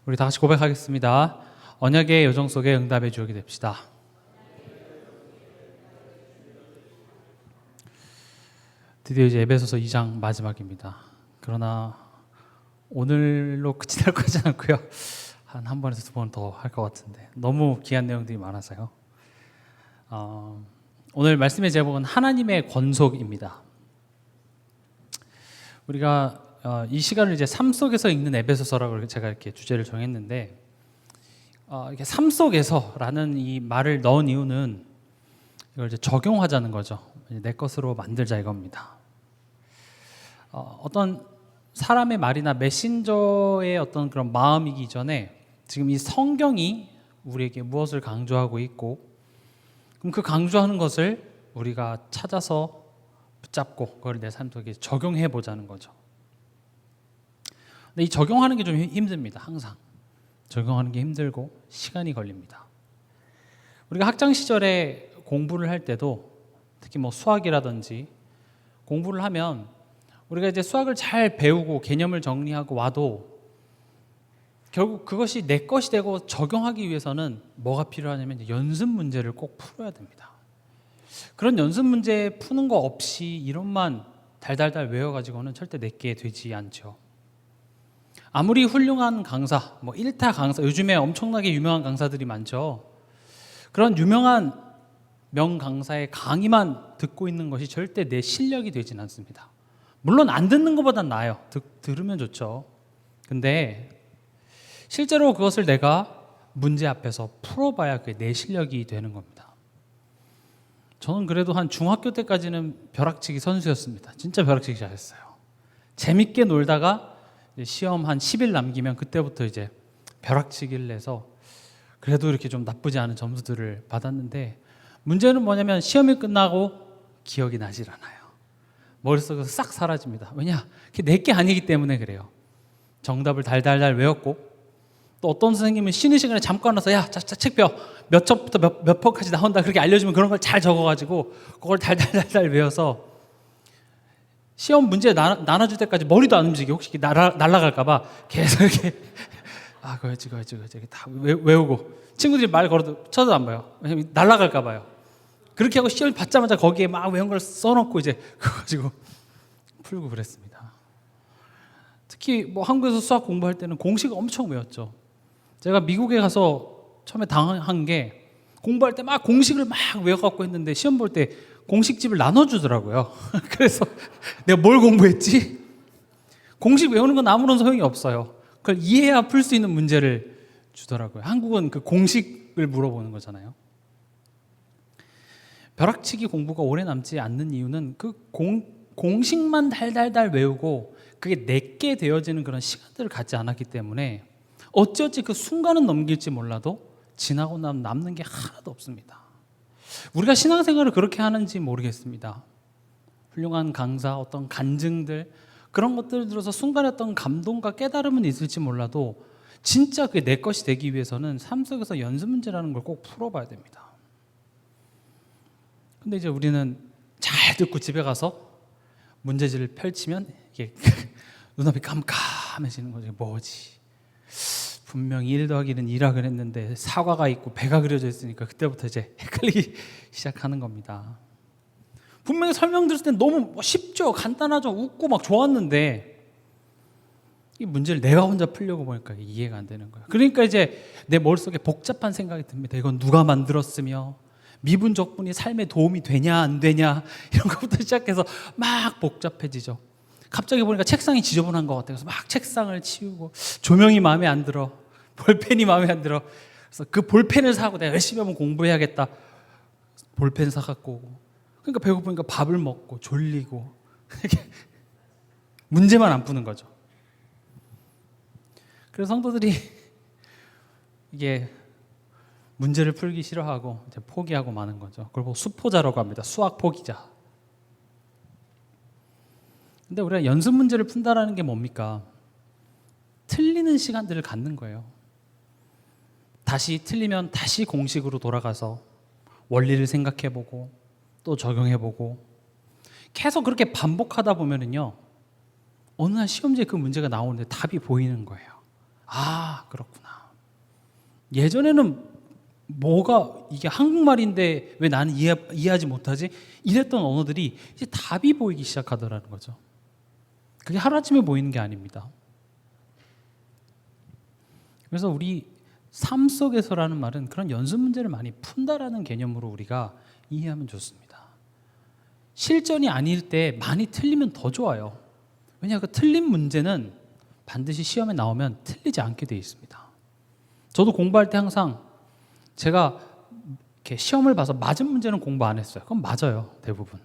우리 다 같이 고백하겠습니다. 언약의 여정 속에 응답의 주역이 됩시다. 드디어 이제 에베소서 2장 마지막입니다. 그러나 오늘로 끝이 날 거지 않고요. 한 번에서 두 번 더 할 것 같은데 너무 귀한 내용들이 많아서요. 오늘 말씀의 제목은 하나님의 권속입니다. 우리가 이 시간을 이제 삶 속에서 읽는 에베소서라고 제가 이렇게 주제를 정했는데, 이게 삶 속에서라는 이 말을 넣은 이유는 이걸 이제 적용하자는 거죠. 내 것으로 만들자 이겁니다. 어떤 사람의 말이나 메신저의 어떤 그런 마음이기 이전에 지금 이 성경이 우리에게 무엇을 강조하고 있고, 그럼 그 강조하는 것을 우리가 찾아서 붙잡고 그걸 내 삶 속에 적용해 보자는 거죠. 근데 이 적용하는 게 좀 힘듭니다. 항상 적용하는 게 힘들고 시간이 걸립니다. 우리가 학창 시절에 공부를 할 때도 특히 뭐 수학이라든지 공부를 하면 우리가 이제 수학을 잘 배우고 개념을 정리하고 와도 결국 그것이 내 것이 되고 적용하기 위해서는 뭐가 필요하냐면 이제 연습 문제를 꼭 풀어야 됩니다. 그런 연습 문제 푸는 거 없이 이론만 달달달 외워가지고는 절대 내게 되지 않죠. 아무리 훌륭한 강사, 뭐 1타 강사, 요즘에 엄청나게 유명한 강사들이 많죠. 그런 유명한 명강사의 강의만 듣고 있는 것이 절대 내 실력이 되진 않습니다. 물론 안 듣는 것보단 나아요. 들으면 좋죠. 근데 실제로 그것을 내가 문제 앞에서 풀어봐야 그게 내 실력이 되는 겁니다. 저는 그래도 한 중학교 때까지는 벼락치기 선수였습니다. 진짜 벼락치기 잘했어요. 재밌게 놀다가 시험 한 10일 남기면 그때부터 이제 벼락치기를 해서 그래도 이렇게 좀 나쁘지 않은 점수들을 받았는데, 문제는 뭐냐면 시험이 끝나고 기억이 나질 않아요. 머릿속에서 싹 사라집니다. 왜냐? 그게 내게 아니기 때문에 그래요. 정답을 달달달 외웠고, 또 어떤 선생님은 쉬는 시간에 잠깐 와서 야, 책 펴. 몇 첩부터 몇 퍼까지 나온다. 그렇게 알려주면 그런 걸 잘 적어가지고 그걸 달달달달 외워서 시험 문제 나눠줄 때까지 머리도 안 움직여. 혹시 날아갈까봐 계속 이렇게 그거지 다 외우고, 친구들이 말 걸어도 쳐도 안 봐요. 왜냐면 날아갈까봐요. 그렇게 하고 시험 받자마자 거기에 막 외운 걸 써놓고 이제 그거 가지고 풀고 그랬습니다. 특히 뭐 한국에서 수학 공부할 때는 공식 엄청 외웠죠. 제가 미국에 가서 처음에 당한 게 공부할 때 막 공식을 막 외워갖고 했는데 시험 볼 때 공식집을 나눠주더라고요. 그래서 내가 뭘 공부했지? 공식 외우는 건 아무런 소용이 없어요. 그걸 이해해야 풀 수 있는 문제를 주더라고요. 한국은 그 공식을 물어보는 거잖아요. 벼락치기 공부가 오래 남지 않는 이유는 그 공식만 달달달 외우고 그게 내게 되어지는 그런 시간들을 갖지 않았기 때문에 어찌어찌 그 순간은 넘길지 몰라도 지나고 나면 남는 게 하나도 없습니다. 우리가 신앙생활을 그렇게 하는지 모르겠습니다. 훌륭한 강사, 어떤 간증들, 그런 것들을 들어서 순간에 어떤 감동과 깨달음은 있을지 몰라도 진짜 그게 내 것이 되기 위해서는 삶 속에서 연습 문제라는 걸 꼭 풀어봐야 됩니다. 근데 이제 우리는 잘 듣고 집에 가서 문제지를 펼치면 이게 눈앞이 깜깜해지는 거죠. 뭐지? 분명히 1 더하기는 2라 그랬는데 사과가 있고 배가 그려져 있으니까 그때부터 이제 헷갈리기 시작하는 겁니다. 분명히 설명드렸을 땐 너무 쉽죠, 간단하죠, 웃고 막 좋았는데 이 문제를 내가 혼자 풀려고 보니까 이해가 안 되는 거예요. 그러니까 이제 내 머릿속에 복잡한 생각이 듭니다. 이건 누가 만들었으며 미분 적분이 삶에 도움이 되냐 안 되냐 이런 것부터 시작해서 막 복잡해지죠. 갑자기 보니까 책상이 지저분한 것 같아서 막 책상을 치우고, 조명이 마음에 안 들어, 볼펜이 마음에 안 들어, 그래서 그 볼펜을 사고 내가 열심히 한번 공부해야겠다, 볼펜 사갖고, 그러니까 배고프니까 밥을 먹고 졸리고 문제만 안 푸는 거죠. 그래서 성도들이 이게 문제를 풀기 싫어하고 이제 포기하고 마는 거죠. 그걸 보고 수포자라고 합니다. 수학 포기자. 근데 우리가 연습 문제를 푼다라는 게 뭡니까? 틀리는 시간들을 갖는 거예요. 다시 틀리면 다시 공식으로 돌아가서 원리를 생각해보고 또 적용해보고 계속 그렇게 반복하다 보면은요, 어느 날 시험지에 그 문제가 나오는데 답이 보이는 거예요. 아, 그렇구나. 예전에는 뭐가 이게 한국말인데 왜 나는 이해하지 못하지? 이랬던 언어들이 이제 답이 보이기 시작하더라는 거죠. 그게 하루아침에 보이는 게 아닙니다. 그래서 우리 삶 속에서라는 말은 그런 연습 문제를 많이 푼다라는 개념으로 우리가 이해하면 좋습니다. 실전이 아닐 때 많이 틀리면 더 좋아요. 왜냐하면 그 틀린 문제는 반드시 시험에 나오면 틀리지 않게 되어 있습니다. 저도 공부할 때 항상 제가 이렇게 시험을 봐서 맞은 문제는 공부 안 했어요. 그건 맞아요, 대부분.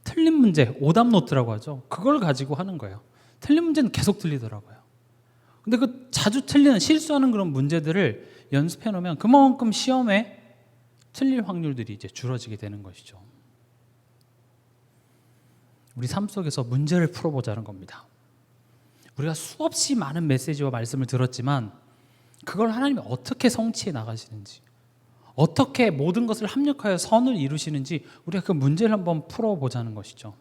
틀린 문제, 오답 노트라고 하죠. 그걸 가지고 하는 거예요. 틀린 문제는 계속 틀리더라고요. 근데 그 자주 틀리는 실수하는 그런 문제들을 연습해 놓으면 그만큼 시험에 틀릴 확률들이 이제 줄어지게 되는 것이죠. 우리 삶 속에서 문제를 풀어보자는 겁니다. 우리가 수없이 많은 메시지와 말씀을 들었지만 그걸 하나님이 어떻게 성취해 나가시는지, 어떻게 모든 것을 합력하여 선을 이루시는지 우리가 그 문제를 한번 풀어보자는 것이죠.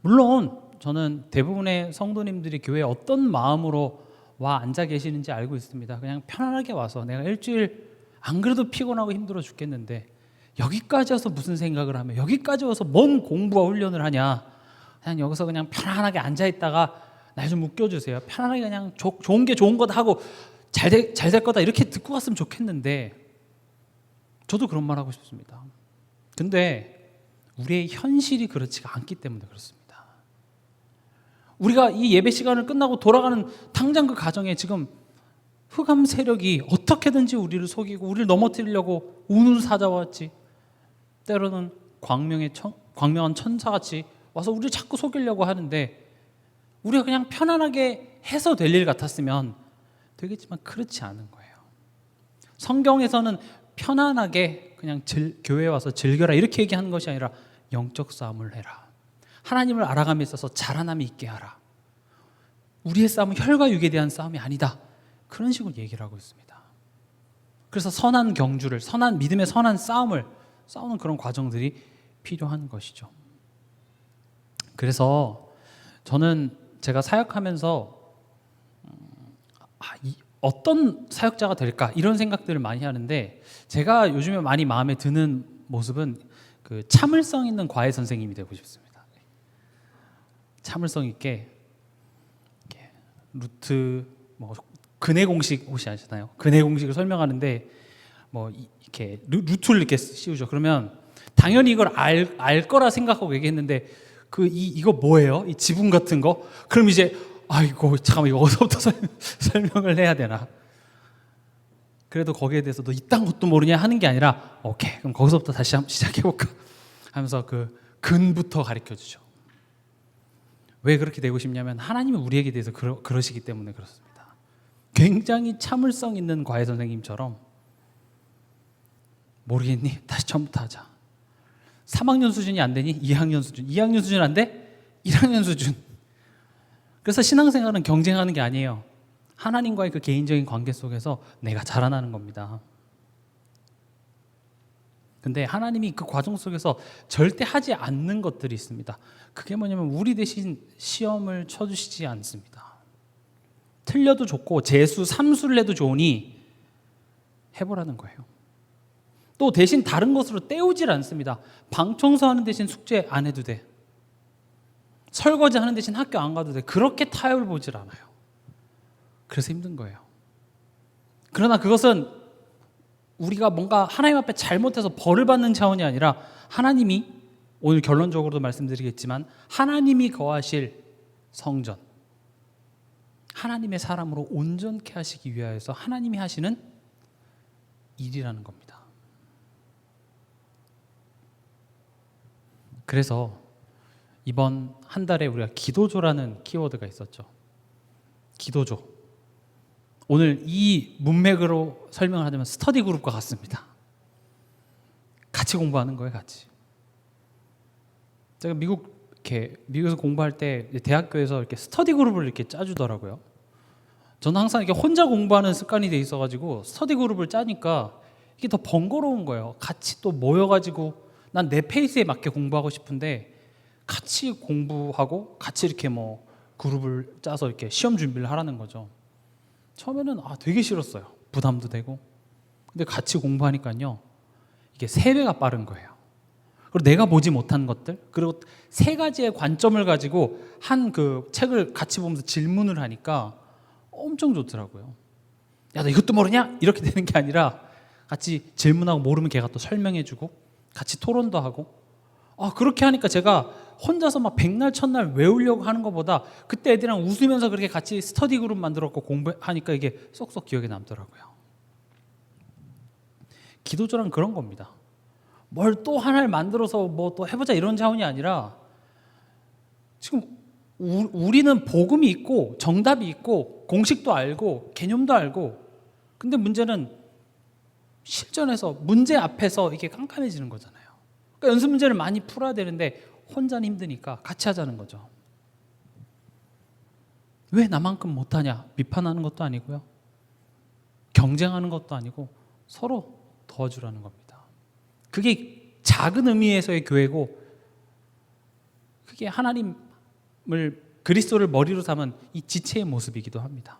물론 저는 대부분의 성도님들이 교회에 어떤 마음으로 와 앉아 계시는지 알고 있습니다. 그냥 편안하게 와서 내가 일주일 안 그래도 피곤하고 힘들어 죽겠는데 여기까지 와서 무슨 생각을 하며 여기까지 와서 뭔 공부와 훈련을 하냐, 그냥 여기서 그냥 편안하게 앉아있다가 날 좀 웃겨주세요. 편안하게 그냥 좋은 게 좋은 거다 하고 잘 될 거다 이렇게 듣고 갔으면 좋겠는데 저도 그런 말 하고 싶습니다. 근데 우리의 현실이 그렇지가 않기 때문에 그렇습니다. 우리가 이 예배 시간을 끝나고 돌아가는 당장 그 가정에 지금 흑암 세력이 어떻게든지 우리를 속이고 우리를 넘어뜨리려고 운을 사자왔지, 때로는 광명한 천사같이 와서 우리를 자꾸 속이려고 하는데 우리가 그냥 편안하게 해서 될 일 같았으면 되겠지만 그렇지 않은 거예요. 성경에서는 편안하게 그냥 교회에 와서 즐겨라 이렇게 얘기하는 것이 아니라 영적 싸움을 해라. 하나님을 알아감에 있어서 자라남이 있게 하라. 우리의 싸움은 혈과 육에 대한 싸움이 아니다. 그런 식으로 얘기를 하고 있습니다. 그래서 선한 경주를, 선한 믿음의 선한 싸움을 싸우는 그런 과정들이 필요한 것이죠. 그래서 저는 제가 사역하면서 어떤 사역자가 될까 이런 생각들을 많이 하는데 제가 요즘에 많이 마음에 드는 모습은 그 참을성 있는 과외 선생님이 되고 싶습니다. 참을성 있게 루트 근해 공식 혹시 아시나요? 근해 공식을 설명하는데 이렇게 루트를 이렇게 씌우죠. 그러면 당연히 이걸 알 거라 생각하고 얘기했는데 이거 뭐예요? 이 지붕 같은 거? 그럼 이제 아이고 잠깐만 이거 어디서부터 설명을 해야 되나? 그래도 거기에 대해서 너 이딴 것도 모르냐 하는 게 아니라 오케이 그럼 거기서부터 다시 한번 시작해볼까 하면서 그 근부터 가르쳐주죠. 왜 그렇게 되고 싶냐면 하나님은 우리에게 대해서 그러시기 때문에 그렇습니다. 굉장히 참을성 있는 과외 선생님처럼 모르겠니? 다시 처음부터 하자. 3학년 수준이 안 되니 2학년 수준, 2학년 수준 안 돼? 1학년 수준. 그래서 신앙생활은 경쟁하는 게 아니에요. 하나님과의 그 개인적인 관계 속에서 내가 자라나는 겁니다. 근데 하나님이 그 과정 속에서 절대 하지 않는 것들이 있습니다. 그게 뭐냐면 우리 대신 시험을 쳐주시지 않습니다. 틀려도 좋고 재수, 삼수를 해도 좋으니 해보라는 거예요. 또 대신 다른 것으로 때우질 않습니다. 방 청소하는 대신 숙제 안 해도 돼. 설거지 하는 대신 학교 안 가도 돼. 그렇게 타협을 보질 않아요. 그래서 힘든 거예요. 그러나 그것은 우리가 뭔가 하나님 앞에 잘못해서 벌을 받는 차원이 아니라 하나님이 오늘 결론적으로도 말씀드리겠지만 하나님이 거하실 성전, 하나님의 사람으로 온전케 하시기 위하여서 하나님이 하시는 일이라는 겁니다. 그래서 이번 한 달에 우리가 기도조라는 키워드가 있었죠. 기도조. 오늘 이 문맥으로 설명을 하자면 스터디 그룹과 같습니다. 같이 공부하는 거예요, 같이. 제가 미국에서 공부할 때 대학교에서 이렇게 스터디 그룹을 이렇게 짜주더라고요. 저는 항상 이렇게 혼자 공부하는 습관이 돼 있어가지고 스터디 그룹을 짜니까 이게 더 번거로운 거예요. 같이 또 모여가지고 난 내 페이스에 맞게 공부하고 싶은데 같이 공부하고 같이 이렇게 그룹을 짜서 이렇게 시험 준비를 하라는 거죠. 처음에는 되게 싫었어요. 부담도 되고. 근데 같이 공부하니까요, 이게 3배가 빠른 거예요. 그리고 내가 보지 못한 것들, 그리고 3가지의 관점을 가지고 한 그 책을 같이 보면서 질문을 하니까 엄청 좋더라고요. 야, 너 이것도 모르냐? 이렇게 되는 게 아니라 같이 질문하고 모르면 걔가 또 설명해주고 같이 토론도 하고. 그렇게 하니까 제가 혼자서 막 백날 첫날 외우려고 하는 것보다 그때 애들이랑 웃으면서 그렇게 같이 스터디 그룹 만들었고 공부하니까 이게 쏙쏙 기억에 남더라고요. 기도조란 그런 겁니다. 뭘 또 하나를 만들어서 뭐 또 해보자 이런 차원이 아니라, 지금 우리는 복음이 있고 정답이 있고 공식도 알고 개념도 알고, 근데 문제는 실전에서 문제 앞에서 이게 깜깜해지는 거잖아요. 그러니까 연습 문제를 많이 풀어야 되는데 혼자는 힘드니까 같이 하자는 거죠. 왜 나만큼 못하냐 비판하는 것도 아니고요, 경쟁하는 것도 아니고 서로 도와주라는 겁니다. 그게 작은 의미에서의 교회고, 그게 하나님을, 그리스도를 머리로 삼은 이 지체의 모습이기도 합니다.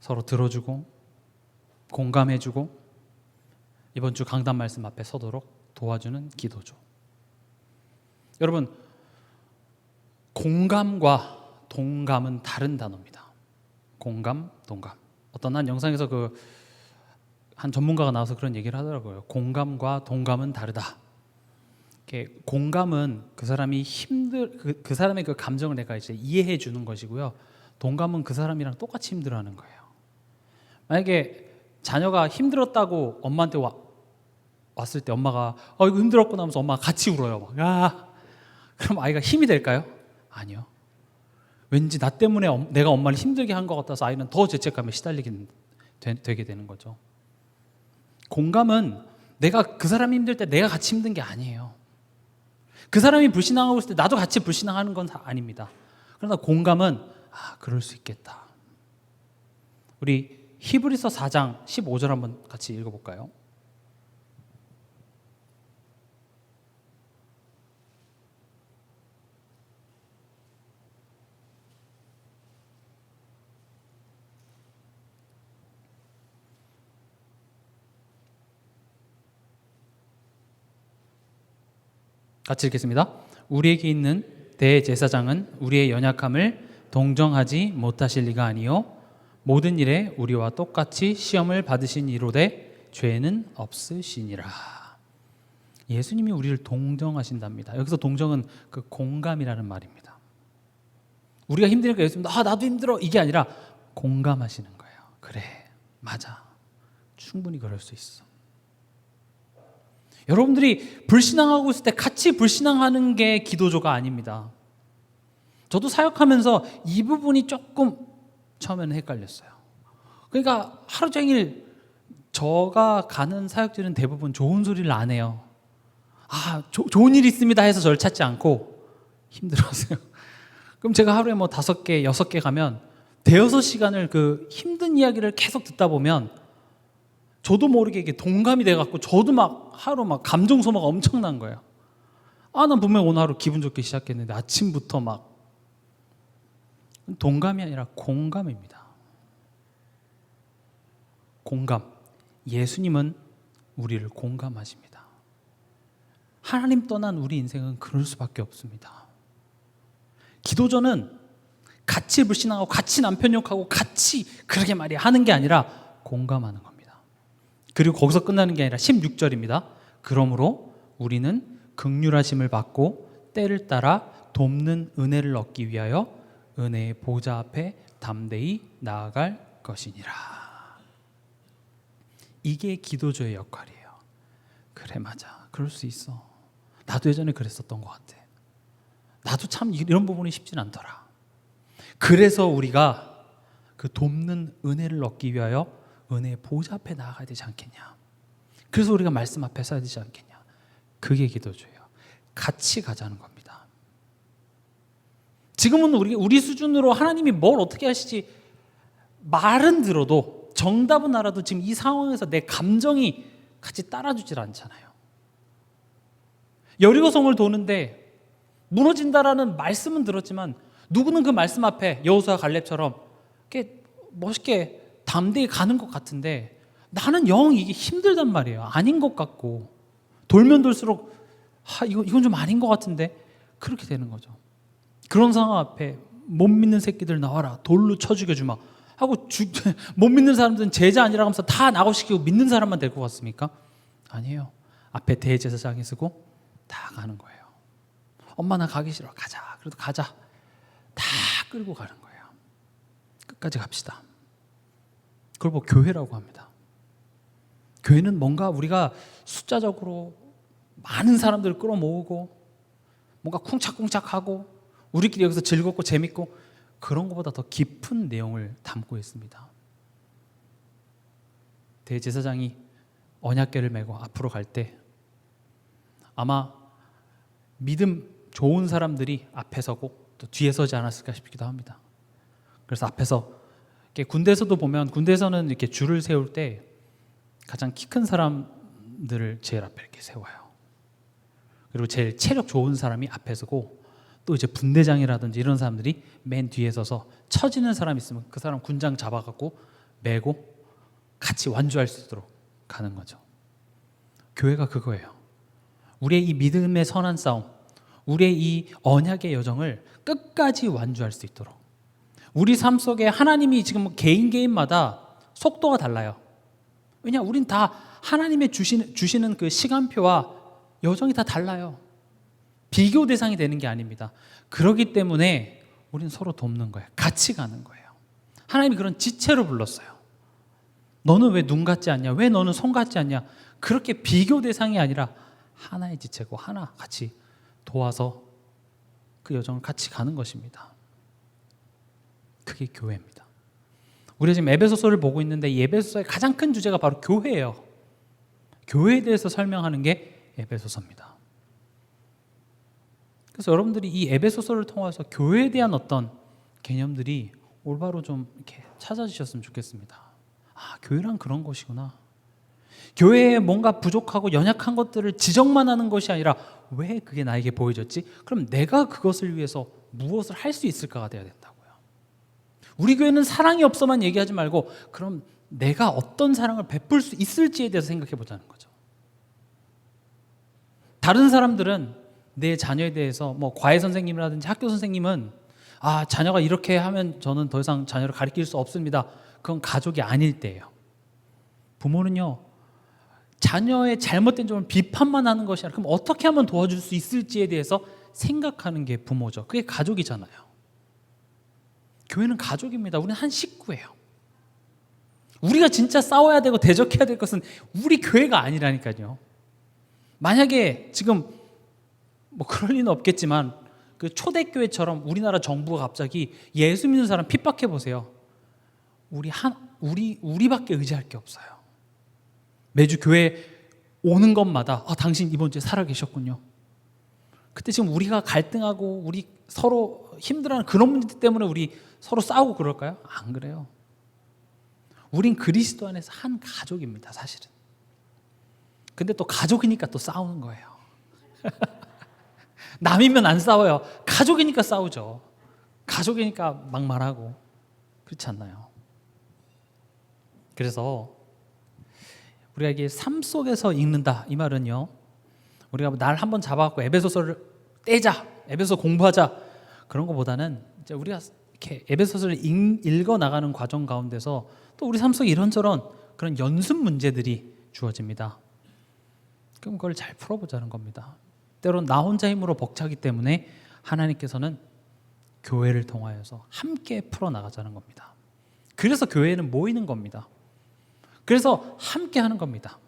서로 들어주고 공감해주고 이번 주 강단 말씀 앞에 서도록 도와주는 기도죠. 여러분, 공감과 동감은 다른 단어입니다. 공감, 동감. 어떤 한 영상에서 한 전문가가 나와서 그런 얘기를 하더라고요. 공감과 동감은 다르다. 공감은 그 사람이 그 사람의 그 감정을 내가 이제 이해해 주는 것이고요. 동감은 그 사람이랑 똑같이 힘들어하는 거예요. 만약에 자녀가 힘들었다고 엄마한테 왔을 때 엄마가 이거 힘들었구나 하면서 엄마가 같이 울어요. 그럼 아이가 힘이 될까요? 아니요. 왠지 나 때문에 내가 엄마를 힘들게 한 것 같아서 아이는 더 죄책감에 시달리게 되게 되는 거죠. 공감은 내가 그 사람이 힘들 때 내가 같이 힘든 게 아니에요. 그 사람이 불신앙하고 있을 때 나도 같이 불신앙하는 건 아닙니다. 그러나 공감은 그럴 수 있겠다. 우리 히브리서 4장 15절 한번 같이 읽어볼까요? 같이 읽겠습니다. 우리에게 있는 대제사장은 우리의 연약함을 동정하지 못하실 리가 아니요 모든 일에 우리와 똑같이 시험을 받으신 이로되 죄는 없으시니라. 예수님이 우리를 동정하신답니다. 여기서 동정은 그 공감이라는 말입니다. 우리가 힘드니까 예수님 나도 힘들어 이게 아니라 공감하시는 거예요. 그래, 맞아, 충분히 그럴 수 있어. 여러분들이 불신앙하고 있을 때 같이 불신앙하는 게 기도조가 아닙니다. 저도 사역하면서 이 부분이 조금 처음에는 헷갈렸어요. 그러니까 하루 종일 저가 가는 사역들은 대부분 좋은 소리를 안 해요. 좋은 일이 있습니다 해서 저를 찾지 않고 힘들었어요. 그럼 제가 하루에 5개, 6개 가면 대여섯 시간을 그 힘든 이야기를 계속 듣다 보면 저도 모르게 이게 동감이 돼갖고 저도 막 하루 막 감정 소모가 엄청난 거예요. 난 분명 오늘 하루 기분 좋게 시작했는데 아침부터 막. 동감이 아니라 공감입니다. 공감. 예수님은 우리를 공감하십니다. 하나님 떠난 우리 인생은 그럴 수밖에 없습니다. 기도전은 같이 불신하고 같이 남편 욕하고 같이 그러게 말이야 하는 게 아니라 공감하는 겁니다. 그리고 거기서 끝나는 게 아니라 16절입니다. 그러므로 우리는 긍휼하심을 받고 때를 따라 돕는 은혜를 얻기 위하여 은혜의 보좌 앞에 담대히 나아갈 것이니라. 이게 기도조의 역할이에요. 그래, 맞아, 그럴 수 있어. 나도 예전에 그랬었던 것 같아. 나도 참 이런 부분이 쉽진 않더라. 그래서 우리가 그 돕는 은혜를 얻기 위하여 은혜의 보좌 앞에 나아가야 되지 않겠냐. 그래서 우리가 말씀 앞에 서야 되지 않겠냐. 그게 기도조예요. 같이 가자는 겁니다. 지금은 우리 수준으로 하나님이 뭘 어떻게 하시지 말은 들어도, 정답은 알아도 지금 이 상황에서 내 감정이 같이 따라주질 않잖아요. 여리고성을 도는데 무너진다라는 말씀은 들었지만 누구는 그 말씀 앞에 여호수아 갈렙처럼 이렇게 멋있게 담대히 가는 것 같은데 나는 영 이게 힘들단 말이에요. 아닌 것 같고 돌면 돌수록 이건 좀 아닌 것 같은데 그렇게 되는 거죠. 그런 상황 앞에 못 믿는 새끼들 나와라 돌로 쳐 죽여주마 하고 못 믿는 사람들은 제자 아니라 하면서 다 나고시키고 믿는 사람만 될 것 같습니까? 아니에요. 앞에 대제사장이 서고 다 가는 거예요. 엄마 나 가기 싫어. 가자. 그래도 가자. 다 끌고 가는 거예요. 끝까지 갑시다. 그걸 뭐 교회라고 합니다. 교회는 뭔가 우리가 숫자적으로 많은 사람들을 끌어모으고 뭔가 쿵짝쿵짝하고 우리끼리 여기서 즐겁고 재밌고 그런 것보다 더 깊은 내용을 담고 있습니다. 대제사장이 언약궤를 메고 앞으로 갈 때 아마 믿음 좋은 사람들이 앞에 서고 또 뒤에 서지 않았을까 싶기도 합니다. 그래서 앞에서 군대에서도 보면 군대에서는 이렇게 줄을 세울 때 가장 키 큰 사람들을 제일 앞에 이렇게 세워요. 그리고 제일 체력 좋은 사람이 앞에 서고 또 이제 분대장이라든지 이런 사람들이 맨 뒤에 서서 처지는 사람 있으면 그 사람 군장 잡아갖고 메고 같이 완주할 수 있도록 가는 거죠. 교회가 그거예요. 우리의 이 믿음의 선한 싸움, 우리의 이 언약의 여정을 끝까지 완주할 수 있도록 우리 삶 속에 하나님이 지금 개인마다 속도가 달라요. 왜냐 우린 다 하나님의 주시는 그 시간표와 여정이 다 달라요. 비교 대상이 되는 게 아닙니다. 그렇기 때문에 우린 서로 돕는 거예요. 같이 가는 거예요. 하나님이 그런 지체로 불렀어요. 너는 왜 눈 같지 않냐? 왜 너는 손 같지 않냐? 그렇게 비교 대상이 아니라 하나의 지체고 하나 같이 도와서 그 여정을 같이 가는 것입니다. 그게 교회입니다. 우리가 지금 에베소서를 보고 있는데 이 에베소서의 가장 큰 주제가 바로 교회예요. 교회에 대해서 설명하는 게 에베소서입니다. 그래서 여러분들이 이 에베소서를 통해서 교회에 대한 어떤 개념들이 올바로 좀 이렇게 찾아주셨으면 좋겠습니다. 교회란 그런 것이구나. 교회에 뭔가 부족하고 연약한 것들을 지적만 하는 것이 아니라 왜 그게 나에게 보여졌지? 그럼 내가 그것을 위해서 무엇을 할 수 있을까가 돼야 된다고요. 우리 교회는 사랑이 없어만 얘기하지 말고 그럼 내가 어떤 사랑을 베풀 수 있을지에 대해서 생각해 보자는 거죠. 다른 사람들은 내 자녀에 대해서 뭐 과외 선생님이라든지 학교 선생님은 자녀가 이렇게 하면 저는 더 이상 자녀를 가르칠 수 없습니다. 그건 가족이 아닐 때예요. 부모는요, 자녀의 잘못된 점을 비판만 하는 것이 아니라 그럼 어떻게 하면 도와줄 수 있을지에 대해서 생각하는 게 부모죠. 그게 가족이잖아요. 교회는 가족입니다. 우리는 한 식구예요. 우리가 진짜 싸워야 되고 대적해야 될 것은 우리 교회가 아니라니까요. 만약에 지금 뭐 그럴 리는 없겠지만 그 초대교회처럼 우리나라 정부가 갑자기 예수 믿는 사람 핍박해 보세요. 우리밖에 의지할 게 없어요. 매주 교회 오는 것마다 당신 이번 주에 살아 계셨군요. 그때 지금 우리가 갈등하고 우리 서로 힘들어하는 그런 문제 때문에 우리 서로 싸우고 그럴까요? 안 그래요. 우린 그리스도 안에서 한 가족입니다, 사실은. 근데 또 가족이니까 또 싸우는 거예요. 남이면 안 싸워요. 가족이니까 싸우죠. 가족이니까 막말하고. 그렇지 않나요? 그래서 우리가 이게 삶 속에서 읽는다 이 말은요, 우리가 날 한번 잡아갖고 에베소서를 떼자, 에베소 공부하자 그런 것보다는 이제 우리가 이렇게 에베소서를 읽어 나가는 과정 가운데서 또 우리 삶 속에 이런저런 그런 연습 문제들이 주어집니다. 그럼 그걸 잘 풀어보자는 겁니다. 때론 나 혼자 힘으로 벅차기 때문에 하나님께서는 교회를 통하여서 함께 풀어나가자는 겁니다. 그래서 교회는 모이는 겁니다. 그래서 함께 하는 겁니다.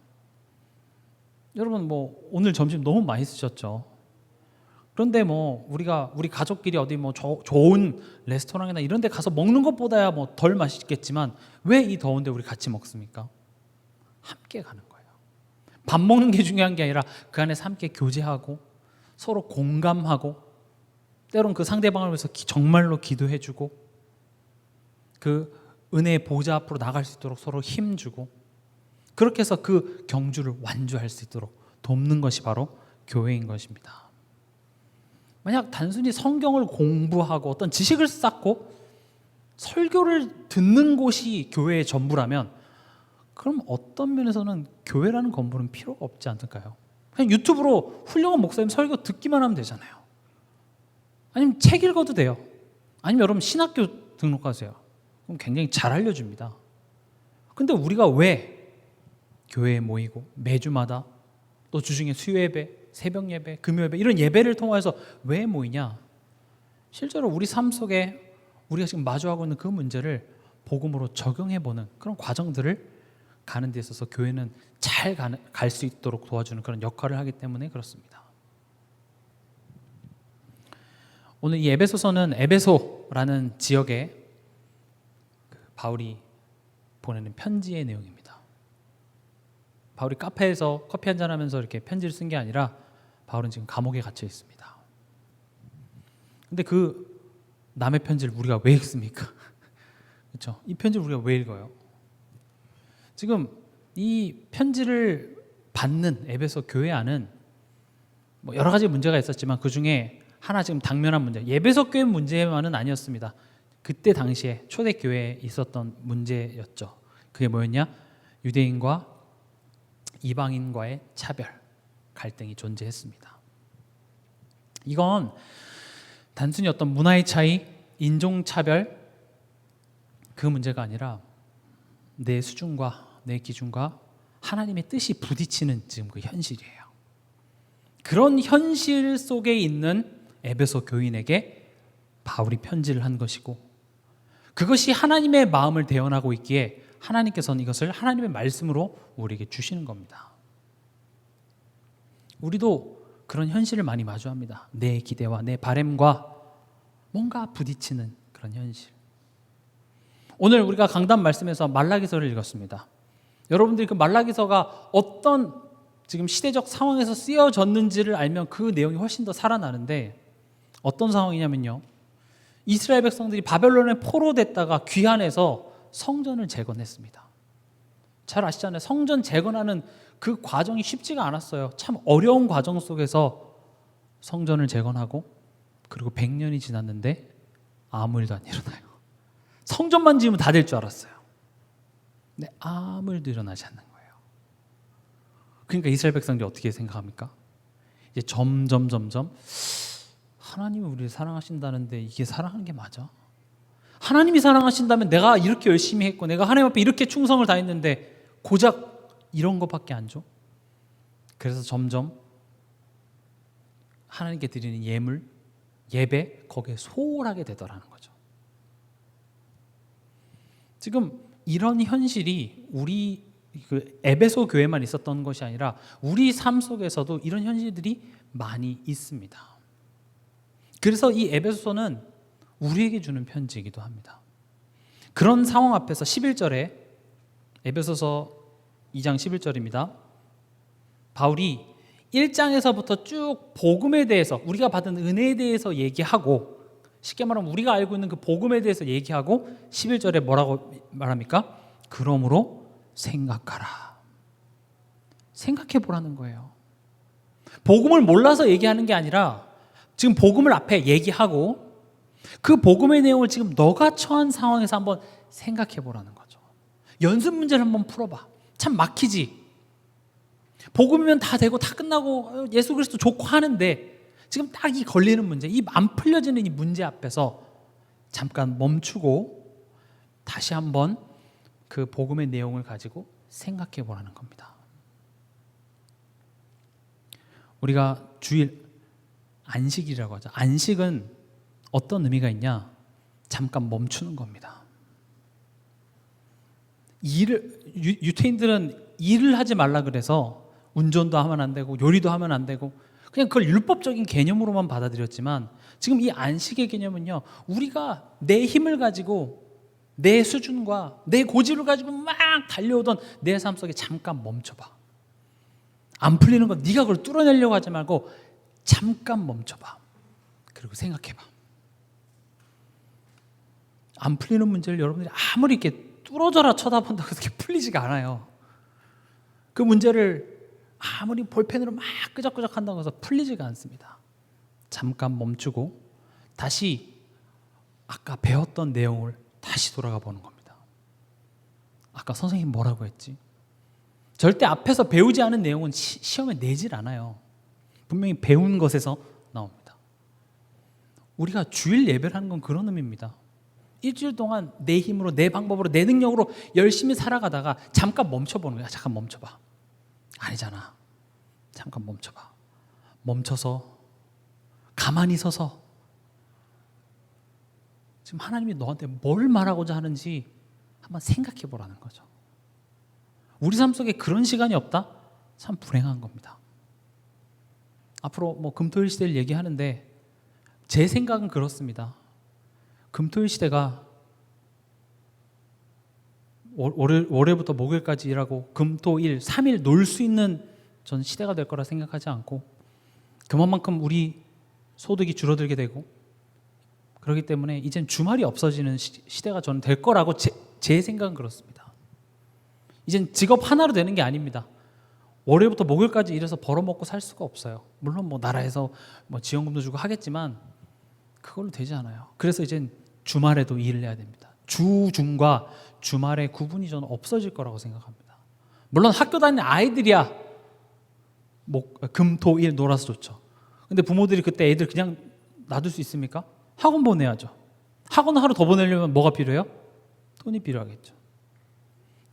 여러분 뭐 오늘 점심 너무 많이 쓰셨죠. 그런데 뭐 우리 가족끼리 어디 뭐 좋은 레스토랑이나 이런 데 가서 먹는 것보다야 뭐 덜 맛있겠지만 왜 이 더운데 우리 같이 먹습니까? 함께 가는 거예요. 밥 먹는 게 중요한 게 아니라 그 안에서 함께 교제하고 서로 공감하고 때론 그 상대방을 위해서 정말로 기도해주고 그 은혜의 보좌 앞으로 나갈 수 있도록 서로 힘주고 그렇게 해서 그 경주를 완주할 수 있도록 돕는 것이 바로 교회인 것입니다. 만약 단순히 성경을 공부하고 어떤 지식을 쌓고 설교를 듣는 곳이 교회의 전부라면 그럼 어떤 면에서는 교회라는 건물은 필요가 없지 않을까요? 그냥 유튜브로 훌륭한 목사님 설교 듣기만 하면 되잖아요. 아니면 책 읽어도 돼요. 아니면 여러분 신학교 등록하세요. 그럼 굉장히 잘 알려줍니다. 근데 우리가 왜 교회에 모이고 매주마다 또 주중에 수요예배, 새벽예배, 금요예배 이런 예배를 통해서 왜 모이냐? 실제로 우리 삶 속에 우리가 지금 마주하고 있는 그 문제를 복음으로 적용해보는 그런 과정들을 가는 데 있어서 교회는 잘 갈 수 있도록 도와주는 그런 역할을 하기 때문에 그렇습니다. 오늘 이 에베소서는 에베소라는 지역에 바울이 보내는 편지의 내용입니다. 바울이 카페에서 커피 한잔 하면서 이렇게 편지를 쓴 게 아니라 바울은 지금 감옥에 갇혀 있습니다. 근데 그 남의 편지를 우리가 왜 읽습니까? 그렇죠? 이 편지를 우리가 왜 읽어요? 지금 이 편지를 받는 에베소 교회 안은 뭐 여러 가지 문제가 있었지만 그 중에 하나 지금 당면한 문제, 에베소 교회 문제만은 아니었습니다. 그때 당시에 초대 교회에 있었던 문제였죠. 그게 뭐였냐? 유대인과 이방인과의 차별, 갈등이 존재했습니다. 이건 단순히 어떤 문화의 차이, 인종 차별 그 문제가 아니라 내 수준과 내 기준과 하나님의 뜻이 부딪히는 지금 그 현실이에요. 그런 현실 속에 있는 에베소 교인에게 바울이 편지를 한 것이고 그것이 하나님의 마음을 대언하고 있기에 하나님께서는 이것을 하나님의 말씀으로 우리에게 주시는 겁니다. 우리도 그런 현실을 많이 마주합니다. 내 기대와 내 바램과 뭔가 부딪히는 그런 현실. 오늘 우리가 강단 말씀에서 말라기서를 읽었습니다. 여러분들이 그 말라기서가 어떤 지금 시대적 상황에서 쓰여졌는지를 알면 그 내용이 훨씬 더 살아나는데 어떤 상황이냐면요. 이스라엘 백성들이 바벨론에 포로됐다가 귀환해서 성전을 재건했습니다. 잘 아시잖아요. 성전 재건하는 그 과정이 쉽지가 않았어요. 참 어려운 과정 속에서 성전을 재건하고 그리고 100년이 지났는데 아무 일도 안 일어나요. 성전만 지으면 다 될 줄 알았어요. 근데 아무 일도 일어나지 않는 거예요. 그러니까 이스라엘 백성들이 어떻게 생각합니까? 이제 점점 하나님이 우리를 사랑하신다는데 이게 사랑하는 게 맞아? 하나님이 사랑하신다면 내가 이렇게 열심히 했고 내가 하나님 앞에 이렇게 충성을 다했는데 고작 이런 것밖에 안 줘? 그래서 점점 하나님께 드리는 예물, 예배 거기에 소홀하게 되더라는 거죠. 지금 이런 현실이 우리 그 에베소 교회만 있었던 것이 아니라 우리 삶 속에서도 이런 현실들이 많이 있습니다. 그래서 이 에베소서는 우리에게 주는 편지이기도 합니다. 그런 상황 앞에서 11절에 에베소서 2장 11절입니다. 바울이 1장에서부터 쭉 복음에 대해서 우리가 받은 은혜에 대해서 얘기하고 쉽게 말하면 우리가 알고 있는 그 복음에 대해서 얘기하고 11절에 뭐라고 말합니까? 그러므로 생각하라. 생각해 보라는 거예요. 복음을 몰라서 얘기하는 게 아니라 지금 복음을 앞에 얘기하고 그 복음의 내용을 지금 너가 처한 상황에서 한번 생각해 보라는 거죠. 연습 문제를 한번 풀어봐. 참 막히지. 복음이면 다 되고 다 끝나고 예수 그리스도 좋고 하는데 지금 딱 이 걸리는 문제, 이 안 풀려지는 이 문제 앞에서 잠깐 멈추고 다시 한번 그 복음의 내용을 가지고 생각해 보라는 겁니다. 우리가 주일 안식이라고 하죠. 안식은 어떤 의미가 있냐? 잠깐 멈추는 겁니다. 유태인들은 일을 하지 말라 그래서 운전도 하면 안 되고 요리도 하면 안 되고 그냥 그걸 율법적인 개념으로만 받아들였지만 지금 이 안식의 개념은요, 우리가 내 힘을 가지고 내 수준과 내 고집을 가지고 막 달려오던 내 삶 속에 잠깐 멈춰봐. 안 풀리는 건 네가 그걸 뚫어내려고 하지 말고 잠깐 멈춰봐. 그리고 생각해봐. 안 풀리는 문제를 여러분들이 아무리 이렇게 뚫어져라 쳐다본다고 해서 이렇게 풀리지가 않아요. 그 문제를 아무리 볼펜으로 막 끄적끄적 한다고 해서 풀리지가 않습니다. 잠깐 멈추고 다시 아까 배웠던 내용을 다시 돌아가 보는 겁니다. 아까 선생님 뭐라고 했지? 절대 앞에서 배우지 않은 내용은 시험에 내질 않아요. 분명히 배운 것에서 나옵니다. 우리가 주일 예배를 하는 건 그런 의미입니다. 일주일 동안 내 힘으로, 내 방법으로, 내 능력으로 열심히 살아가다가 잠깐 멈춰보는 거야. 잠깐 멈춰봐. 아니잖아. 잠깐 멈춰봐. 멈춰서 가만히 서서 지금 하나님이 너한테 뭘 말하고자 하는지 한번 생각해 보라는 거죠. 우리 삶 속에 그런 시간이 없다? 참 불행한 겁니다. 앞으로 금토일 시대를 얘기하는데 제 생각은 그렇습니다. 금토일 시대가 월요일부터 목요일까지 일하고 금토일 3일 놀 수 있는 전 시대가 될 거라 생각하지 않고, 그만큼 우리 소득이 줄어들게 되고, 그렇기 때문에 이젠 주말이 없어지는 시대가 저는 될 거라고 제 생각은 그렇습니다. 이젠 직업 하나로 되는 게 아닙니다. 월요일부터 목요일까지 일해서 벌어먹고 살 수가 없어요. 물론 나라에서 지원금도 주고 하겠지만 그걸로 되지 않아요. 그래서 이젠 주말에도 일을 해야 됩니다. 주중과 주말의 구분이 저는 없어질 거라고 생각합니다. 물론 학교 다니는 아이들이야 금, 토, 일 놀아서 좋죠. 근데 부모들이 그때 애들 그냥 놔둘 수 있습니까? 학원 보내야죠. 학원 하루 더 보내려면 뭐가 필요해요? 돈이 필요하겠죠.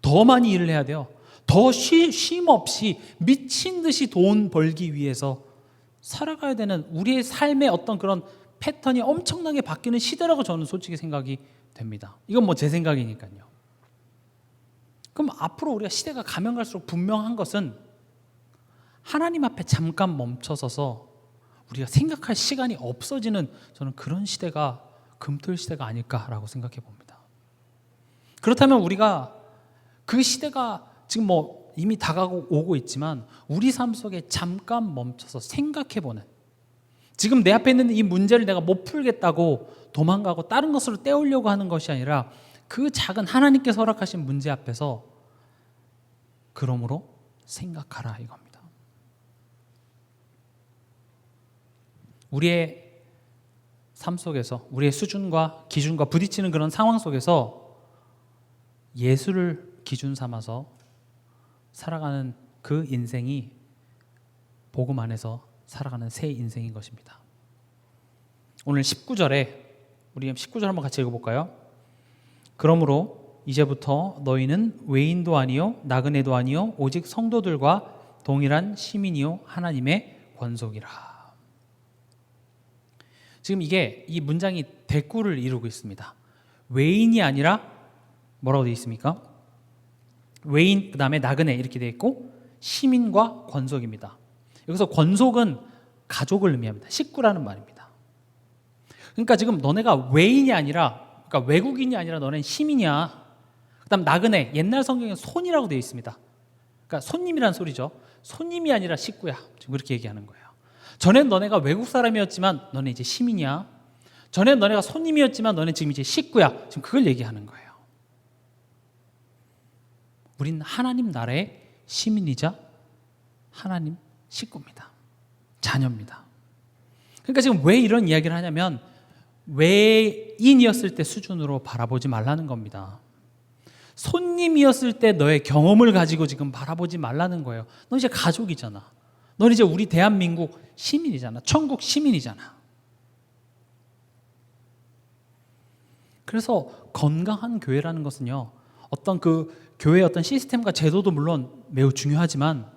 더 많이 일을 해야 돼요. 더 쉼 없이 미친 듯이 돈 벌기 위해서 살아가야 되는 우리의 삶의 어떤 그런 패턴이 엄청나게 바뀌는 시대라고 저는 솔직히 생각이 됩니다. 이건 제 생각이니까요. 그럼 앞으로 우리가 시대가 가면 갈수록 분명한 것은 하나님 앞에 잠깐 멈춰서서 우리가 생각할 시간이 없어지는 저는 그런 시대가 금토일 시대가 아닐까라고 생각해 봅니다. 그렇다면 우리가 그 시대가 지금 이미 다가오고 오고 있지만 우리 삶 속에 잠깐 멈춰서 생각해보는, 지금 내 앞에 있는 이 문제를 내가 못 풀겠다고 도망가고 다른 것으로 때우려고 하는 것이 아니라 그 작은 하나님께서 허락하신 문제 앞에서 그러므로 생각하라 이겁니다. 우리의 삶 속에서 우리의 수준과 기준과 부딪히는 그런 상황 속에서 예수를 기준 삼아서 살아가는 그 인생이 복음 안에서 살아가는 새 인생인 것입니다. 오늘 19절에 우리 19절 한번 같이 읽어볼까요? 그러므로 이제부터 너희는 외인도 아니요 나그네도 아니요 오직 성도들과 동일한 시민이요 하나님의 권속이라. 지금 이 문장이 대꾸를 이루고 있습니다. 외인이 아니라 뭐라고 되어 있습니까? 외인, 그 다음에 나그네 이렇게 되어 있고 시민과 권속입니다. 여기서 권속은 가족을 의미합니다. 식구라는 말입니다. 그러니까 지금 너네가 외인이 아니라, 그러니까 외국인이 아니라 너네는 시민이야. 그 다음 나그네, 옛날 성경에 손이라고 되어 있습니다. 그러니까 손님이란 소리죠. 손님이 아니라 식구야. 지금 그렇게 얘기하는 거예요. 전엔 너네가 외국 사람이었지만 너네 이제 시민이야. 전엔 너네가 손님이었지만 너네 지금 이제 식구야. 지금 그걸 얘기하는 거예요. 우린 하나님 나라의 시민이자 하나님 식구입니다. 자녀입니다. 그러니까 지금 왜 이런 이야기를 하냐면 외인이었을 때 수준으로 바라보지 말라는 겁니다. 손님이었을 때 너의 경험을 가지고 지금 바라보지 말라는 거예요. 너 이제 가족이잖아. 넌 이제 우리 대한민국 시민이잖아. 천국 시민이잖아. 그래서 건강한 교회라는 것은요, 어떤 그 교회의 어떤 시스템과 제도도 물론 매우 중요하지만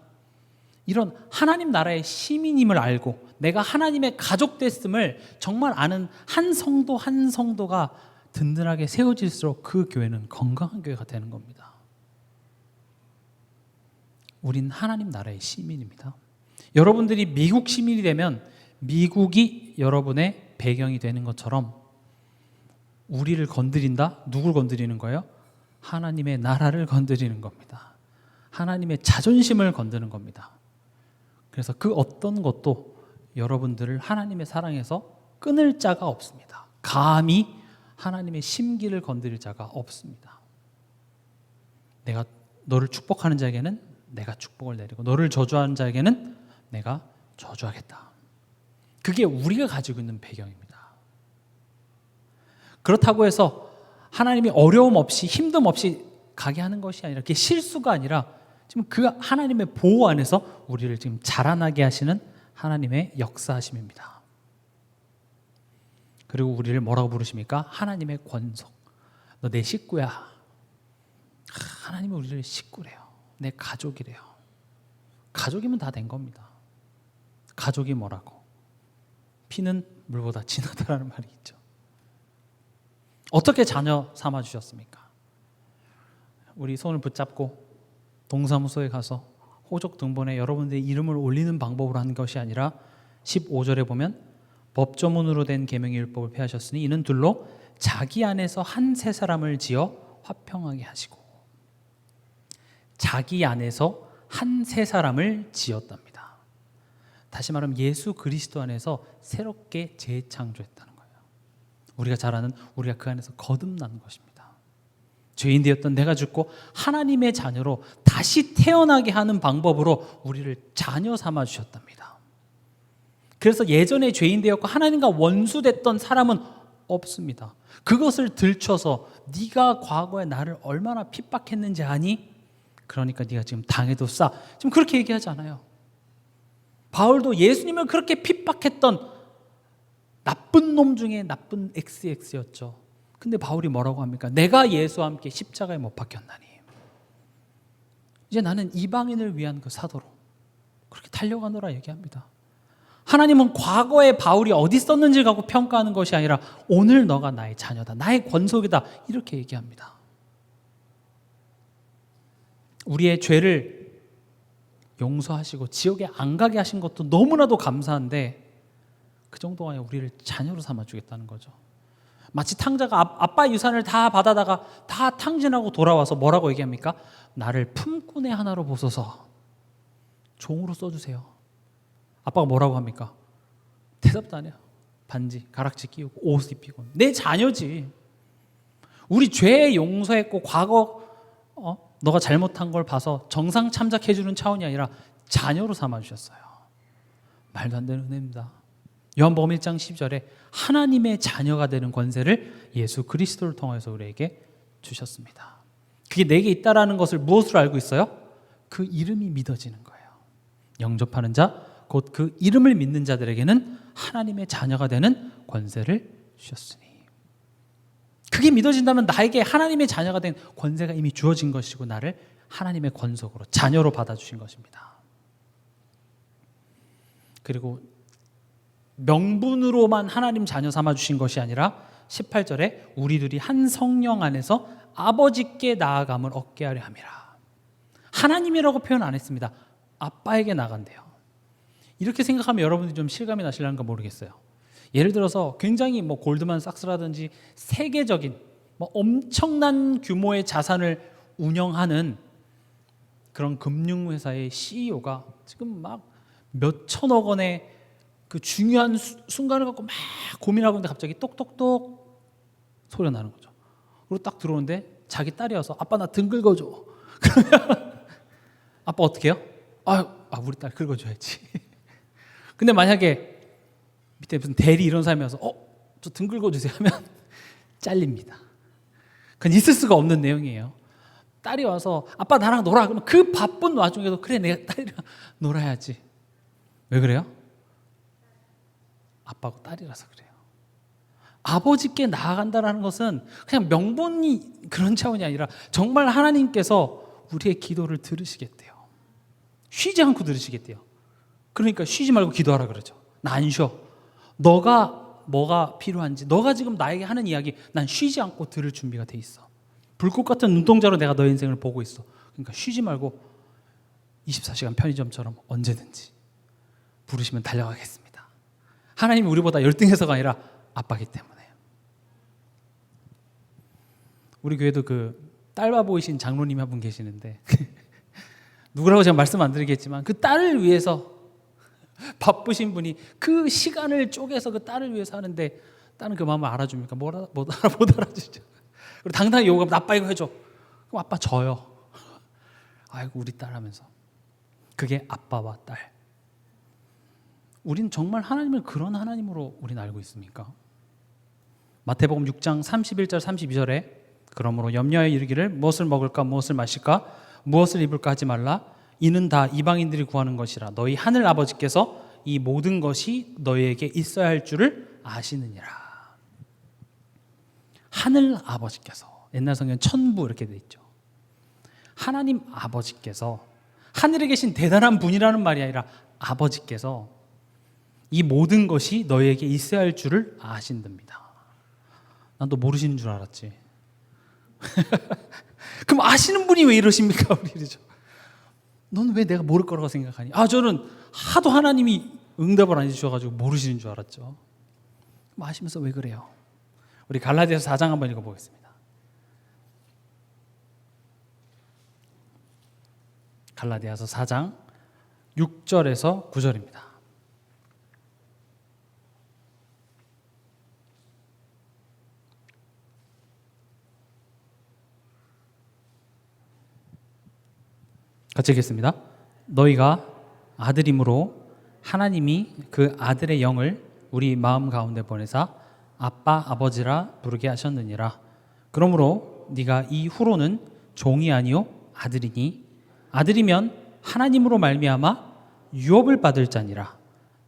이런 하나님 나라의 시민임을 알고 내가 하나님의 가족 됐음을 정말 아는 한 성도 한 성도가 든든하게 세워질수록 그 교회는 건강한 교회가 되는 겁니다. 우린 하나님 나라의 시민입니다. 여러분들이 미국 시민이 되면 미국이 여러분의 배경이 되는 것처럼 우리를 건드린다? 누굴 건드리는 거예요? 하나님의 나라를 건드리는 겁니다. 하나님의 자존심을 건드는 겁니다. 그래서 그 어떤 것도 여러분들을 하나님의 사랑에서 끊을 자가 없습니다. 감히 하나님의 심기를 건드릴 자가 없습니다. 내가 너를 축복하는 자에게는 내가 축복을 내리고 너를 저주하는 자에게는 내가 저주하겠다. 그게 우리가 가지고 있는 배경입니다. 그렇다고 해서 하나님이 어려움 없이 힘듦 없이 가게 하는 것이 아니라 그게 실수가 아니라 지금 그 하나님의 보호 안에서 우리를 지금 자라나게 하시는 하나님의 역사하심입니다. 그리고 우리를 뭐라고 부르십니까? 하나님의 권속. 너 내 식구야. 하나님이 우리를 식구래요. 내 가족이래요. 가족이면 다 된 겁니다. 가족이 뭐라고? 피는 물보다 진하다라는 말이 있죠. 어떻게 자녀 삼아 주셨습니까? 우리 손을 붙잡고 동사무소에 가서 호적 등본에 여러분들의 이름을 올리는 방법으로 하는 것이 아니라 15절에 보면 법조문으로 된 계명의 율법을 폐하셨으니 이는 둘로 자기 안에서 한 세 사람을 지어 화평하게 하시고, 자기 안에서 한 세 사람을 지었답니다. 다시 말하면 예수 그리스도 안에서 새롭게 재창조했다는 거예요. 우리가 잘 아는 우리가 그 안에서 거듭난 것입니다. 죄인 되었던 내가 죽고 하나님의 자녀로 다시 태어나게 하는 방법으로 우리를 자녀 삼아 주셨답니다. 그래서 예전에 죄인 되었고 하나님과 원수됐던 사람은 없습니다. 그것을 들춰서 네가 과거에 나를 얼마나 핍박했는지 아니? 그러니까 네가 지금 당해도 싸. 지금 그렇게 얘기하지 않아요. 바울도 예수님을 그렇게 핍박했던 나쁜 놈 중에 나쁜 XX였죠. 근데 바울이 뭐라고 합니까? 내가 예수와 함께 십자가에 못 박혔나니 이제 나는 이방인을 위한 그 사도로 그렇게 달려가노라 얘기합니다. 하나님은 과거에 바울이 어디 있었는지 갖고 평가하는 것이 아니라 오늘 너가 나의 자녀다, 나의 권속이다, 이렇게 얘기합니다. 우리의 죄를 용서하시고 지옥에 안 가게 하신 것도 너무나도 감사한데 그 정도가 아니라 우리를 자녀로 삼아주겠다는 거죠. 마치 탕자가 아빠 유산을 다 받아다가 다 탕진하고 돌아와서 뭐라고 얘기합니까? 나를 품꾼의 하나로 보소서, 종으로 써주세요. 아빠가 뭐라고 합니까? 대답도 안 해요. 반지, 가락지 끼우고 옷 입히고. 내 자녀지. 우리 죄 용서했고 과거 너가 잘못한 걸 봐서 정상 참작해주는 차원이 아니라 자녀로 삼아주셨어요. 말도 안 되는 은혜입니다. 요한복음 1장 10절에 하나님의 자녀가 되는 권세를 예수 그리스도를 통해서 우리에게 주셨습니다. 그게 내게 있다라는 것을 무엇으로 알고 있어요? 그 이름이 믿어지는 거예요. 영접하는 자, 곧 그 이름을 믿는 자들에게는 하나님의 자녀가 되는 권세를 주셨으니, 그게 믿어진다면 나에게 하나님의 자녀가 된 권세가 이미 주어진 것이고 나를 하나님의 권속으로 자녀로 받아주신 것입니다. 그리고 명분으로만 하나님 자녀 삼아주신 것이 아니라 18절에 우리들이 한 성령 안에서 아버지께 나아감을 얻게 하려 함이라. 하나님이라고 표현 안 했습니다. 아빠에게 나간대요. 이렇게 생각하면 여러분들이 좀 실감이 나실란가 모르겠어요. 예를 들어서 굉장히 골드만삭스라든지 세계적인 엄청난 규모의 자산을 운영하는 그런 금융회사의 CEO가 지금 막 몇천억 원의 그 중요한 순간을 갖고 막 고민하고 있는데 갑자기 똑똑똑 소리가 나는 거죠. 그리고 딱 들어오는데 자기 딸이 와서 아빠 나 등 긁어줘. 그러면 아빠 어떻게 해요? 우리 딸 긁어줘야지. 근데 만약에 밑에 무슨 대리 이런 사람이 와서 저 등 긁어주세요 하면 잘립니다. 그건 있을 수가 없는 내용이에요. 딸이 와서 아빠 나랑 놀아 그러면 그 바쁜 와중에도 그래 내가 딸이랑 놀아야지. 왜 그래요? 아빠하고 딸이라서 그래요. 아버지께 나아간다는 것은 그냥 명분이 그런 차원이 아니라 정말 하나님께서 우리의 기도를 들으시겠대요. 쉬지 않고 들으시겠대요. 그러니까 쉬지 말고 기도하라 그러죠. 나 안 쉬어. 너가 뭐가 필요한지, 너가 지금 나에게 하는 이야기 난 쉬지 않고 들을 준비가 돼 있어. 불꽃 같은 눈동자로 내가 너의 인생을 보고 있어. 그러니까 쉬지 말고 24시간 편의점처럼 언제든지 부르시면 달려가겠습니다. 하나님이 우리보다 열등해서가 아니라 아빠기 때문에. 우리 교회도 그 딸바 보이신 장로님이 한 분 계시는데 누구라고 제가 말씀 안 드리겠지만 그 딸을 위해서 바쁘신 분이 그 시간을 쪼개서 그 딸을 위해서 하는데 딸은 그 마음을 알아줍니까? 못 알아주죠. 그리고 당당히 요구하면 아빠 이거 해줘. 그럼 아빠 져요. 아이고 우리 딸 하면서. 그게 아빠와 딸. 우린 정말 하나님을 그런 하나님으로 우린 알고 있습니까? 마태복음 6장 31절 32절에 그러므로 염려하여 이르기를 무엇을 먹을까 무엇을 마실까 무엇을 입을까 하지 말라. 이는 다 이방인들이 구하는 것이라. 너희 하늘 아버지께서 이 모든 것이 너희에게 있어야 할 줄을 아시느니라. 하늘 아버지께서, 옛날 성경 천부 이렇게 돼 있죠. 하나님 아버지께서, 하늘에 계신 대단한 분이라는 말이 아니라 아버지께서 이 모든 것이 너희에게 있어야 할 줄을 아신답니다. 난 또 모르시는 줄 알았지. 그럼 아시는 분이 왜 이러십니까? 우리 이러죠. 넌 왜 내가 모를 거라고 생각하니? 저는 하도 하나님이 응답을 안 해주셔가지고 모르시는 줄 알았죠. 아시면서 왜 그래요? 우리 갈라디아서 4장 한번 읽어보겠습니다. 갈라디아서 4장 6절에서 9절입니다. 같이 읽겠습니다. 너희가 아들임으로 하나님이 그 아들의 영을 우리 마음 가운데 보내사 아빠 아버지라 부르게 하셨느니라. 그러므로 네가 이후로는 종이 아니요 아들이니 아들이면 하나님으로 말미암아 유업을 받을 자니라.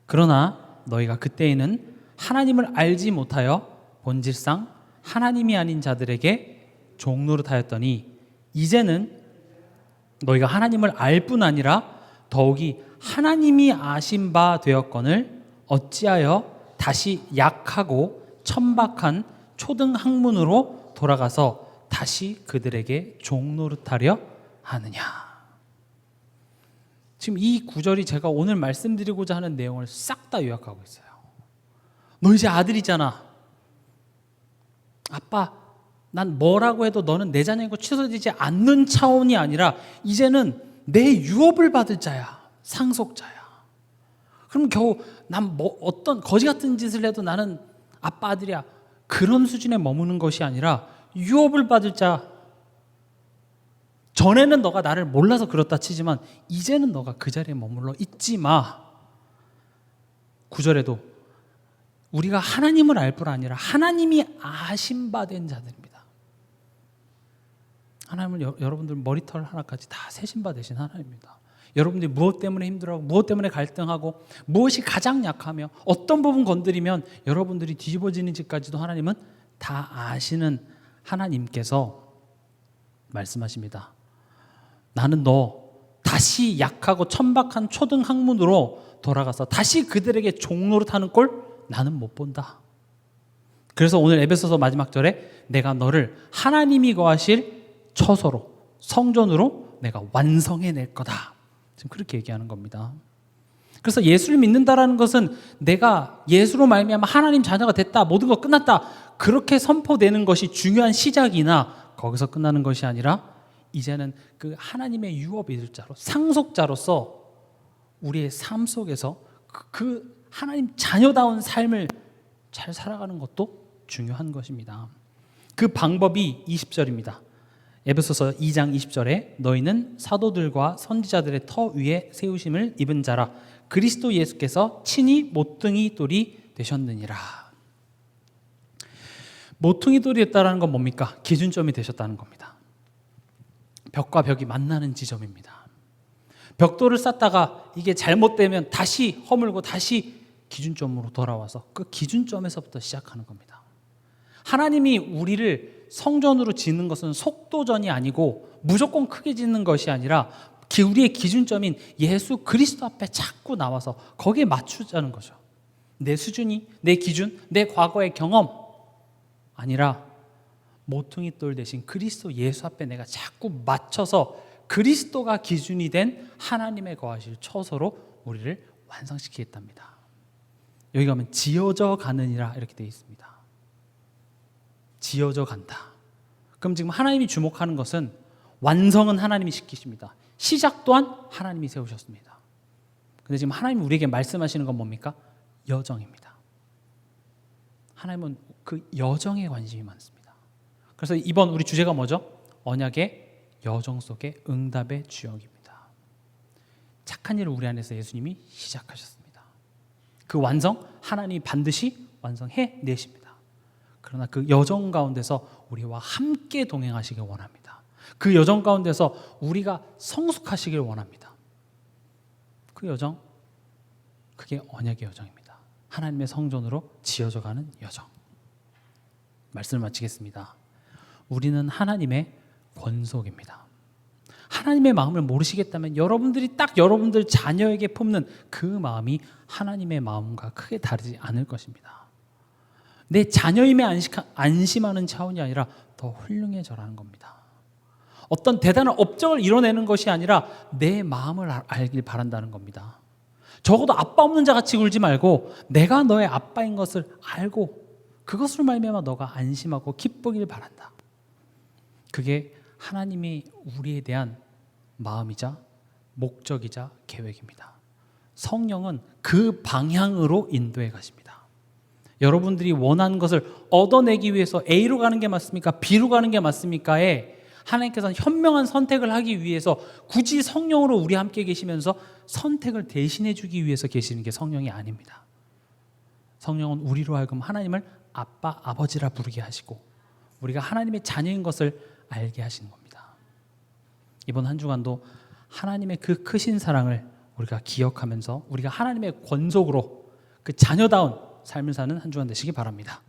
그러나 너희가 그때에는 하나님을 알지 못하여 본질상 하나님이 아닌 자들에게 종노릇하였더니 이제는 너희가 하나님을 알 뿐 아니라 더욱이 하나님이 아신 바 되었거늘 어찌하여 다시 약하고 천박한 초등 학문으로 돌아가서 다시 그들에게 종노릇하려 하느냐. 지금 이 구절이 제가 오늘 말씀드리고자 하는 내용을 싹 다 요약하고 있어요. 너 이제 아들이잖아. 아빠, 난 뭐라고 해도 너는 내 자녀이고 취소되지 않는 차원이 아니라 이제는 내 유업을 받을 자야. 상속자야. 그럼 겨우 난 뭐 어떤 거지 같은 짓을 해도 나는 아빠 아들이야. 그런 수준에 머무는 것이 아니라 유업을 받을 자. 전에는 너가 나를 몰라서 그렇다 치지만 이제는 너가 그 자리에 머물러 있지 마. 9절에도 우리가 하나님을 알 뿐 아니라 하나님이 아신 바 된 자들입니다. 하나님은 여러분들 머리털 하나까지 다 세신 바 되신 하나님입니다. 여러분들이 무엇 때문에 힘들어하고 무엇 때문에 갈등하고 무엇이 가장 약하며 어떤 부분 건드리면 여러분들이 뒤집어지는지까지도 하나님은 다 아시는 하나님께서 말씀하십니다. 나는 너 다시 약하고 천박한 초등 학문으로 돌아가서 다시 그들에게 종노릇하는 꼴 나는 못 본다. 그래서 오늘 에베소서 마지막 절에 내가 너를 하나님이 거하실 처소로 성전으로 내가 완성해낼 거다. 지금 그렇게 얘기하는 겁니다. 그래서 예수를 믿는다라는 것은 내가 예수로 말미암아 하나님 자녀가 됐다, 모든 거 끝났다, 그렇게 선포되는 것이 중요한 시작이나 거기서 끝나는 것이 아니라 이제는 그 하나님의 유업일자로 상속자로서 우리의 삶 속에서 그 하나님 자녀다운 삶을 잘 살아가는 것도 중요한 것입니다. 그 방법이 20절입니다. 에베소서 2장 20절에 너희는 사도들과 선지자들의 터 위에 세우심을 입은 자라. 그리스도 예수께서 친히 모퉁이 돌이 되셨느니라. 모퉁이 돌이 됐다는 건 뭡니까? 기준점이 되셨다는 겁니다. 벽과 벽이 만나는 지점입니다. 벽돌을 쌓다가 이게 잘못되면 다시 허물고 다시 기준점으로 돌아와서 그 기준점에서부터 시작하는 겁니다. 하나님이 우리를 성전으로 짓는 것은 속도전이 아니고 무조건 크게 짓는 것이 아니라 우리의 기준점인 예수 그리스도 앞에 자꾸 나와서 거기에 맞추자는 거죠. 내 수준이, 내 기준, 내 과거의 경험 아니라 모퉁이 돌 대신 그리스도 예수 앞에 내가 자꾸 맞춰서 그리스도가 기준이 된 하나님의 거하실 처소로 우리를 완성시키겠답니다. 여기 가면 지어져 가느니라 이렇게 되어 있습니다. 지어져 간다. 그럼 지금 하나님이 주목하는 것은 완성은 하나님이 시키십니다. 시작 또한 하나님이 세우셨습니다. 근데 지금 하나님이 우리에게 말씀하시는 건 뭡니까? 여정입니다. 하나님은 그 여정에 관심이 많습니다. 그래서 이번 우리 주제가 뭐죠? 언약의 여정 속의 응답의 주역입니다. 착한 일을 우리 안에서 예수님이 시작하셨습니다. 그 완성 하나님이 반드시 완성해 내십니다. 그러나 그 여정 가운데서 우리와 함께 동행하시길 원합니다. 그 여정 가운데서 우리가 성숙하시길 원합니다. 그 여정, 그게 언약의 여정입니다. 하나님의 성전으로 지어져가는 여정. 말씀을 마치겠습니다. 우리는 하나님의 권속입니다. 하나님의 마음을 모르시겠다면 여러분들이 딱 여러분들 자녀에게 품는 그 마음이 하나님의 마음과 크게 다르지 않을 것입니다. 내 자녀임에 안심하는 차원이 아니라 더 훌륭해져라는 겁니다. 어떤 대단한 업적을 이뤄내는 것이 아니라 내 마음을 알길 바란다는 겁니다. 적어도 아빠 없는 자 같이 굴지 말고 내가 너의 아빠인 것을 알고 그것으로 말미암아 너가 안심하고 기쁘길 바란다. 그게 하나님이 우리에 대한 마음이자 목적이자 계획입니다. 성령은 그 방향으로 인도해 가십니다. 여러분들이 원하는 것을 얻어내기 위해서 A로 가는 게 맞습니까? B로 가는 게 맞습니까?에 하나님께서는 현명한 선택을 하기 위해서 굳이 성령으로 우리 함께 계시면서 선택을 대신해 주기 위해서 계시는 게 성령이 아닙니다. 성령은 우리로 하여금 하나님을 아빠, 아버지라 부르게 하시고 우리가 하나님의 자녀인 것을 알게 하시는 겁니다. 이번 한 주간도 하나님의 그 크신 사랑을 우리가 기억하면서 우리가 하나님의 권속으로 그 자녀다운 삶을 사는 한 주간 되시기 바랍니다.